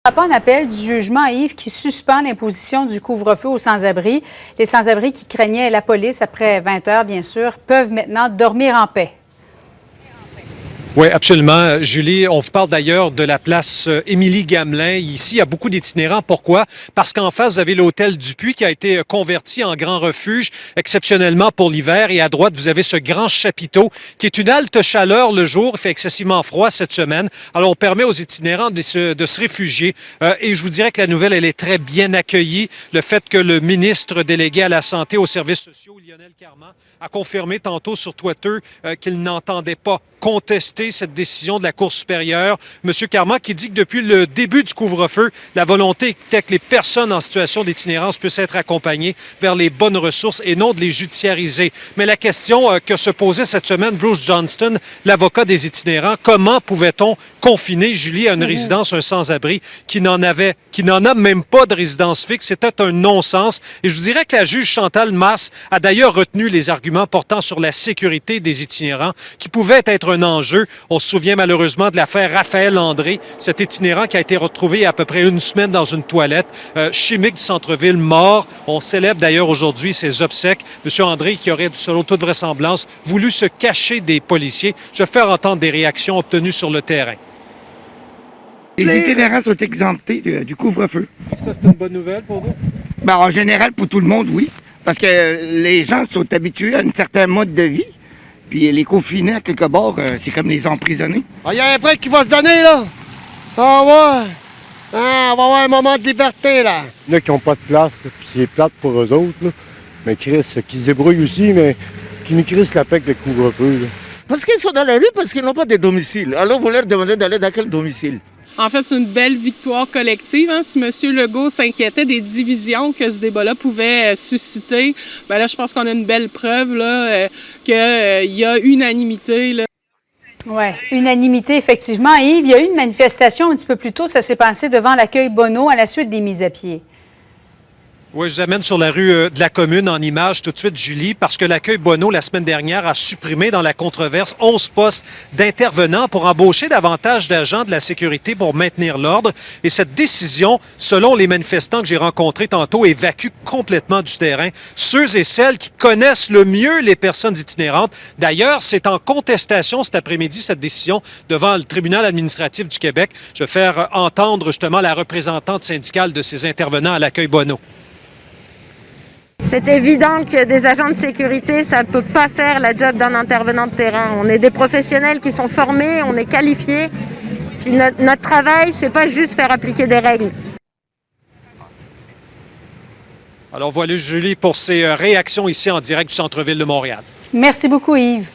Pas en appel du jugement, Yves, qui suspend l'imposition du couvre-feu aux sans-abri. Les sans-abri qui craignaient la police après 20 heures, bien sûr, peuvent maintenant dormir en paix. Oui, absolument. Julie, on vous parle d'ailleurs de la place Émilie-Gamelin. Ici, il y a beaucoup d'itinérants. Pourquoi? Parce qu'en face, vous avez l'hôtel Dupuis qui a été converti en grand refuge exceptionnellement pour l'hiver. Et à droite, vous avez ce grand chapiteau qui est une halte chaleur le jour. Il fait excessivement froid cette semaine. Alors, on permet aux itinérants de se réfugier. Et je vous dirais que la nouvelle, elle est très bien accueillie. Le fait que le ministre délégué à la Santé, aux services sociaux, Lionel Carman, a confirmé tantôt sur Twitter qu'il n'entendait pas contester cette décision de la Cour supérieure. M. Carman qui dit que depuis le début du couvre-feu, la volonté était que les personnes en situation d'itinérance puissent être accompagnées vers les bonnes ressources et non de les judiciariser. Mais la question que se posait cette semaine Bruce Johnston, l'avocat des itinérants, comment pouvait-on confiner, Julie, à une résidence, un sans-abri qui n'en a même pas de résidence fixe? C'était un non-sens. Et je vous dirais que la juge Chantal Masse a d'ailleurs retenu les arguments portant sur la sécurité des itinérants qui pouvaient être un enjeu. On se souvient malheureusement de l'affaire Raphaël André, cet itinérant qui a été retrouvé il y a à peu près une semaine dans une toilette chimique du centre-ville, mort. On célèbre d'ailleurs aujourd'hui ses obsèques. M. André qui aurait, selon toute vraisemblance, voulu se cacher des policiers. Je vais faire entendre des réactions obtenues sur le terrain. Les itinérants sont exemptés du couvre-feu. Ça, c'est une bonne nouvelle pour vous? Ben, en général, pour tout le monde, oui. Parce que les gens sont habitués à un certain mode de vie. Puis les confinés, à quelque part, c'est comme les emprisonnés. Il y a un break qui va se donner, là. Ah ouais. Ah, on va avoir un moment de liberté, là. Il y en a qui n'ont pas de place, puis c'est plate pour eux autres. Là. Mais Chris, qui se débrouillent aussi, mais qui nous crissent la paix avec le couvre-feu. Parce qu'ils sont dans la rue, parce qu'ils n'ont pas de domicile. Alors vous leur demandez d'aller dans quel domicile? En fait, c'est une belle victoire collective. Hein. Si M. Legault s'inquiétait des divisions que ce débat-là pouvait susciter, bien là, je pense qu'on a une belle preuve qu'il y a unanimité. Oui, unanimité, effectivement. Yves, il y a eu une manifestation un petit peu plus tôt. Ça s'est passé devant l'accueil Bonneau à la suite des mises à pied. Oui, je vous amène sur la rue de la Commune en image tout de suite, Julie, parce que l'accueil Bonneau, la semaine dernière, a supprimé dans la controverse 11 postes d'intervenants pour embaucher davantage d'agents de la sécurité pour maintenir l'ordre. Et cette décision, selon les manifestants que j'ai rencontrés tantôt, évacue complètement du terrain ceux et celles qui connaissent le mieux les personnes itinérantes. D'ailleurs, c'est en contestation cet après-midi, cette décision, devant le tribunal administratif du Québec. Je vais faire entendre justement la représentante syndicale de ces intervenants à l'accueil Bonneau. C'est évident que des agents de sécurité, ça ne peut pas faire la job d'un intervenant de terrain. On est des professionnels qui sont formés, on est qualifiés. Puis notre travail, c'est pas juste faire appliquer des règles. Alors voilà, Julie, pour ces réactions ici en direct du centre-ville de Montréal. Merci beaucoup, Yves.